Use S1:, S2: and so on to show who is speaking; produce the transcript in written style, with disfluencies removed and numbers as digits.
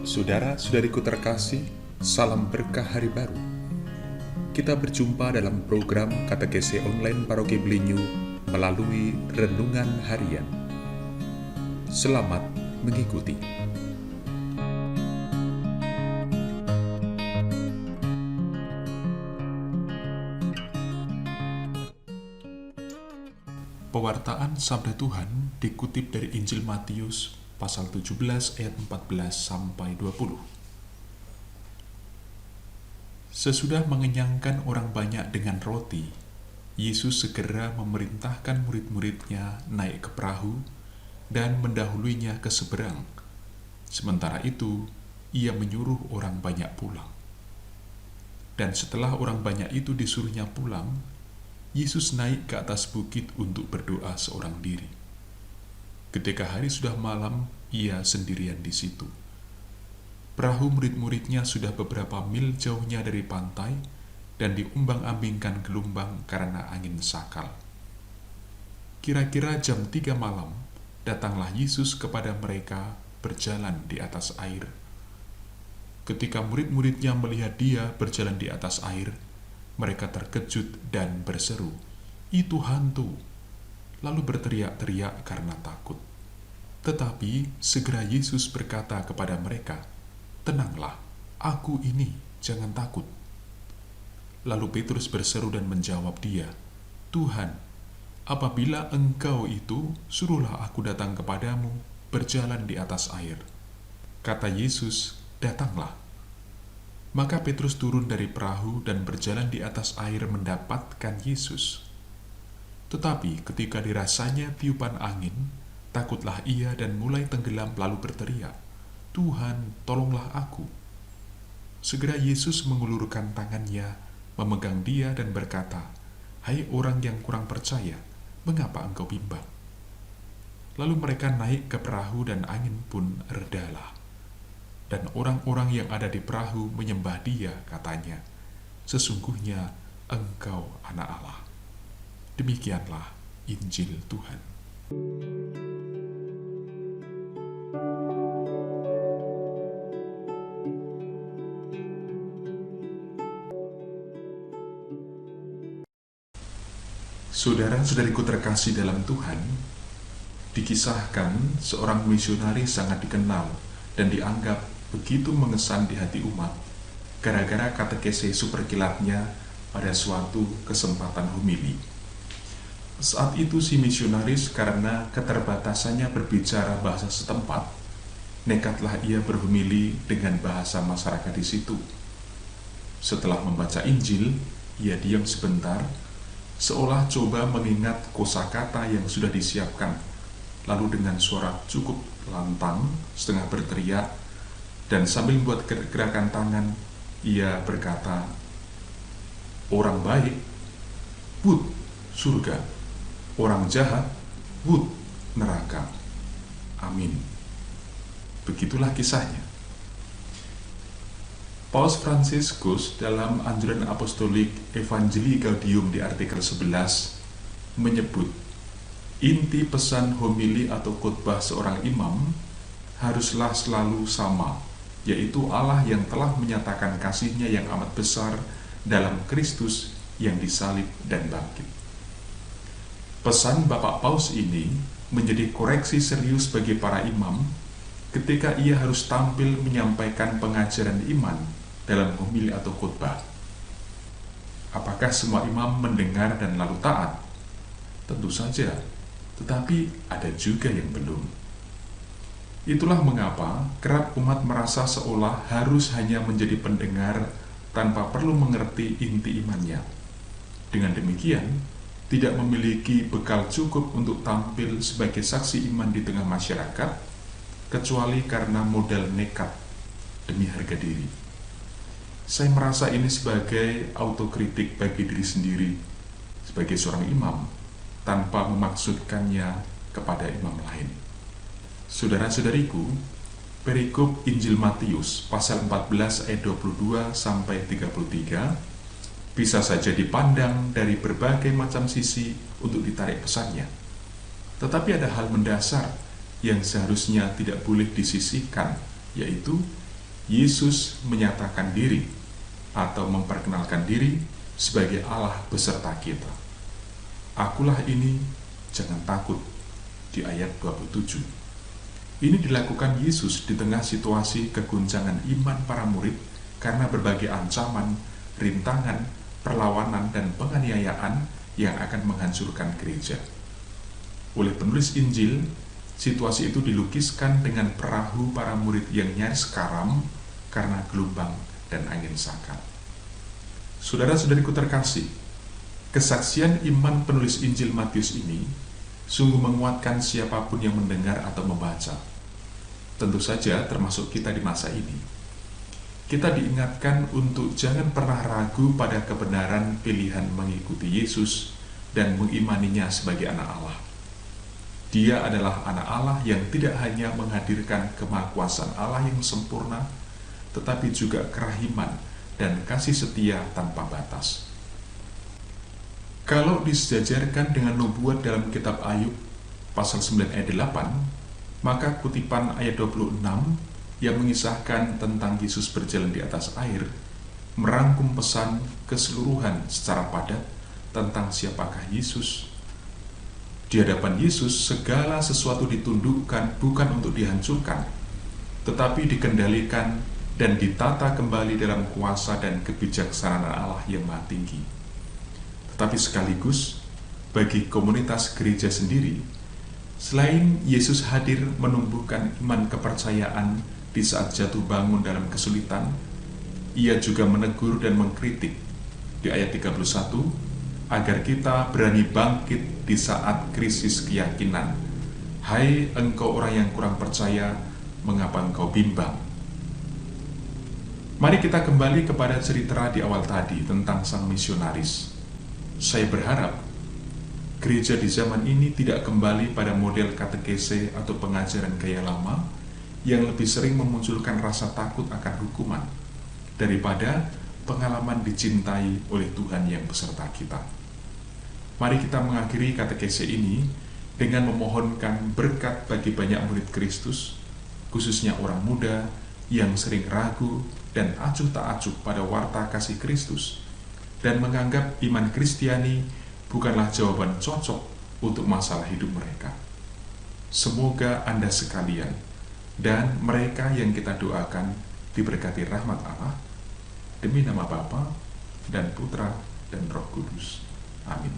S1: Saudara-saudariku terkasih, salam berkah hari baru. Kita berjumpa dalam program Katekese Online Paroki Belinyu melalui Renungan Harian. Selamat mengikuti. Pewartaan Sabda Tuhan dikutip dari Injil Matius pasal 17 ayat 14 sampai 20. Sesudah mengenyangkan orang banyak dengan roti, Yesus segera memerintahkan murid-muridnya naik ke perahu dan mendahuluinya ke seberang. Sementara itu, ia menyuruh orang banyak pulang. Dan setelah orang banyak itu disuruhnya pulang, Yesus naik ke atas bukit untuk berdoa seorang diri. Ketika hari sudah malam, ia sendirian di situ. Perahu murid-muridnya sudah beberapa mil jauhnya dari pantai dan diumbang-ambingkan gelombang karena angin sakal. Kira-kira jam 3 malam, datanglah Yesus kepada mereka berjalan di atas air. Ketika murid-muridnya melihat dia berjalan di atas air, mereka terkejut dan berseru, "Itu hantu!" Lalu berteriak-teriak karena takut. Tetapi segera Yesus berkata kepada mereka, "Tenanglah, aku ini, jangan takut." Lalu Petrus berseru dan menjawab dia, "Tuhan, apabila Engkau itu, suruhlah aku datang kepadamu, berjalan di atas air." Kata Yesus, "Datanglah." Maka Petrus turun dari perahu dan berjalan di atas air mendapatkan Yesus. Tetapi ketika dirasanya tiupan angin, takutlah ia dan mulai tenggelam lalu berteriak, "Tuhan, tolonglah aku." Segera Yesus mengulurkan tangannya, memegang dia dan berkata, "Hai orang yang kurang percaya, mengapa engkau bimbang?" Lalu mereka naik ke perahu dan angin pun redalah. Dan orang-orang yang ada di perahu menyembah dia, katanya, "Sesungguhnya engkau anak Allah." Demikianlah Injil Tuhan. Saudara-saudariku terkasih dalam Tuhan, dikisahkan seorang misionaris sangat dikenal dan dianggap begitu mengesan di hati umat gara-gara katekese super kilatnya pada suatu kesempatan homili. Saat itu si misionaris karena keterbatasannya berbicara bahasa setempat, nekatlah ia berhomili dengan bahasa masyarakat di situ. Setelah membaca Injil, ia diam sebentar, seolah coba mengingat kosakata yang sudah disiapkan. Lalu dengan suara cukup lantang, setengah berteriak, dan sambil membuat gerakan tangan, ia berkata, "Orang baik, wud, surga. Orang jahat, wud, neraka. Amin." Begitulah kisahnya. Paus Fransiskus dalam anjuran apostolik Evangelii Gaudium di artikel 11 menyebut, inti pesan homili atau khotbah seorang imam haruslah selalu sama, yaitu Allah yang telah menyatakan kasih-Nya yang amat besar dalam Kristus yang disalib dan bangkit. Pesan Bapak Paus ini menjadi koreksi serius bagi para imam ketika ia harus tampil menyampaikan pengajaran iman dalam homili atau khotbah. Apakah semua imam mendengar dan lalu taat? Tentu saja, tetapi ada juga yang belum. Itulah mengapa kerap umat merasa seolah harus hanya menjadi pendengar tanpa perlu mengerti inti imannya. Dengan demikian, tidak memiliki bekal cukup untuk tampil sebagai saksi iman di tengah masyarakat, kecuali karena modal nekat demi harga diri. Saya merasa ini sebagai autokritik bagi diri sendiri sebagai seorang imam, tanpa memaksudkannya kepada imam lain. Saudara-saudariku, perikop Injil Matius pasal 14 ayat 22 sampai 33 bisa saja dipandang dari berbagai macam sisi untuk ditarik pesannya. Tetapi ada hal mendasar yang seharusnya tidak boleh disisihkan, yaitu Yesus menyatakan diri atau memperkenalkan diri sebagai Allah beserta kita. Akulah ini, jangan takut, di ayat 27. Ini dilakukan Yesus di tengah situasi keguncangan iman para murid karena berbagai ancaman, rintangan, perlawanan, dan penganiayaan yang akan menghancurkan gereja. Oleh penulis Injil, situasi itu dilukiskan dengan perahu para murid yang nyaris karam karena gelombang dan angin sakal. Saudara-saudariku terkasih, kesaksian iman penulis Injil Matius ini sungguh menguatkan siapapun yang mendengar atau membaca. Tentu saja termasuk kita di masa ini. Kita diingatkan untuk jangan pernah ragu pada kebenaran pilihan mengikuti Yesus dan mengimaninya sebagai anak Allah. Dia adalah anak Allah yang tidak hanya menghadirkan kemahakuasaan Allah yang sempurna, tetapi juga kerahiman dan kasih setia tanpa batas. Kalau disejajarkan dengan nubuat dalam kitab Ayub pasal 9 ayat 8, maka kutipan ayat 26 yang mengisahkan tentang Yesus berjalan di atas air merangkum pesan keseluruhan secara padat tentang siapakah Yesus. Di hadapan Yesus, segala sesuatu ditundukkan bukan untuk dihancurkan, tetapi dikendalikan dan ditata kembali dalam kuasa dan kebijaksanaan Allah yang maha tinggi. Tetapi sekaligus, bagi komunitas gereja sendiri, selain Yesus hadir menumbuhkan iman kepercayaan di saat jatuh bangun dalam kesulitan, Ia juga menegur dan mengkritik di ayat 31, agar kita berani bangkit di saat krisis keyakinan. Hai engkau orang yang kurang percaya, mengapa engkau bimbang? Mari kita kembali kepada cerita di awal tadi tentang sang misionaris. Saya berharap gereja di zaman ini tidak kembali pada model katekese atau pengajaran gaya lama yang lebih sering memunculkan rasa takut akan hukuman daripada pengalaman dicintai oleh Tuhan yang beserta kita. Mari kita mengakhiri katekese ini dengan memohonkan berkat bagi banyak murid Kristus, khususnya orang muda yang sering ragu dan acuh tak acuh pada warta kasih Kristus, dan menganggap iman Kristiani bukanlah jawaban cocok untuk masalah hidup mereka. Semoga Anda sekalian dan mereka yang kita doakan diberkati rahmat Allah, demi nama Bapa dan Putra dan Roh Kudus. Amin.